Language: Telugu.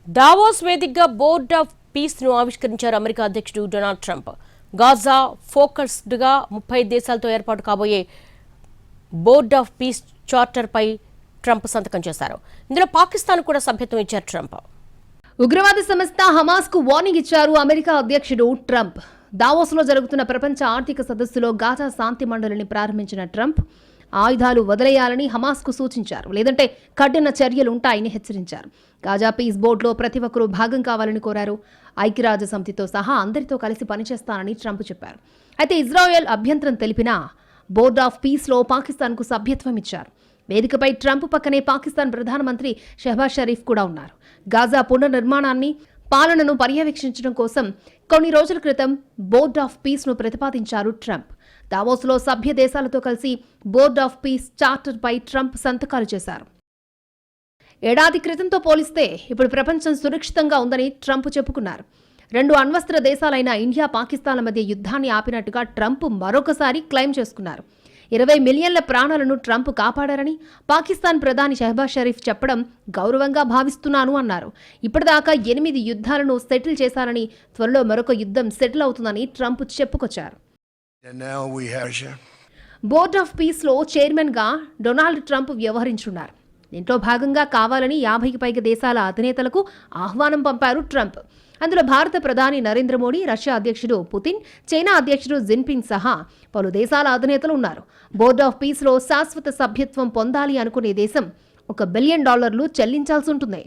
దావోస్ వేదికగా బోర్డ్ ఆఫ్ పీస్ ను ఆవిష్కరించారు అమెరికా అధ్యక్షుడు డొనాల్డ్ ట్రంప్. గాజా ఫోకస్డ్గా 30 దేశాలతో ఏర్పాటు కాబోయే బోర్డ్ ఆఫ్ పీస్ చార్టర్ పై ట్రంప్ సంతకం చేశారు. ఇందులో పాకిస్తాన్ కూడా సభ్యత్వం ఇచ్చారు ట్రంప్. ఉగ్రవాద సంస్థ హమాస్ కు వార్నింగ్ ఇచ్చారు అమెరికా అధ్యక్షుడు ట్రంప్. దావోస్ లో జరుగుతున్న ప్రపంచ ఆర్థిక సదస్సులో గాజా శాంతి మండలిని ప్రారంభించిన ట్రంప్ ఆయుధాలు వదిలేయాలని హమాస్ కు సూచించారు, లేదంటే కఠిన చర్యలు ఉంటాయని హెచ్చరించారు. గాజా పీస్ బోర్డులో ప్రతి ఒక్కరూ భాగం కావాలని కోరారు. ఐక్యరాజ్య సమితితో సహా అందరితో కలిసి పనిచేస్తానని ట్రంప్ చెప్పారు. అయితే ఇజ్రాయెల్ అభ్యంతరం తెలిపినా బోర్డ్ ఆఫ్ పీస్ లో పాకిస్తాన్ కు సభ్యత్వం ఇచ్చారు. వేదికపై ట్రంప్ పక్కనే పాకిస్తాన్ ప్రధానమంత్రి షెహబాజ్ షరీఫ్ కూడా ఉన్నారు. గాజా పునర్నిర్మాణాన్ని పాలనను పర్యవేక్షించడం కోసం కొన్ని రోజుల క్రితం బోర్డ్ ఆఫ్ పీస్ ను ప్రతిపాదించారు ట్రంప్. దావోస్లో సభ్య దేశాలతో కలిసి బోర్డ్ ఆఫ్ పీస్ చార్టర్ పై ట్రంప్ సంతకాలు చేశారు. ఏడాది క్రితంతో పోలిస్తే ఇప్పుడు ప్రపంచం సురక్షితంగా ఉందని ట్రంప్ చెప్పుకున్నారు. 2 అణ్వస్త్ర దేశాలైన ఇండియా, పాకిస్తాన్ల మధ్య యుద్ధాన్ని ఆపినట్టుగా ట్రంప్ మరొకసారి క్లెయిమ్ చేసుకున్నారు. 20 మిలియన్ల ప్రాణాలను ట్రంప్ కాపాడారని పాకిస్తాన్ ప్రధాని షెహబాజ్ షరీఫ్ చెప్పడం గౌరవంగా భావిస్తున్నాను అన్నారు. ఇప్పటిదాకా 8 యుద్ధాలను సెటిల్ చేశారని, త్వరలో మరొక యుద్ధం సెటిల్ అవుతుందని ట్రంప్ చెప్పుకొచ్చారు. బోర్డ్ ఆఫ్ పీస్ లో చైర్మన్ గా డొనాల్డ్ ట్రంప్ వ్యవహరించున్నారు. దీంట్లో భాగంగా కావాలని 50కి పైగా దేశాల అధినేతలకు ఆహ్వానం పంపారు ట్రంప్. అందులో భారత ప్రధాని నరేంద్ర మోడీ, రష్యా అధ్యక్షుడు పుతిన్, చైనా అధ్యక్షుడు జిన్పింగ్ సహా పలు దేశాల అధినేతలు ఉన్నారు. బోర్డ్ ఆఫ్ పీస్ లో శాశ్వత సభ్యత్వం పొందాలి అనుకునే దేశం $1 బిలియన్ చెల్లించాల్సి ఉంటుంది.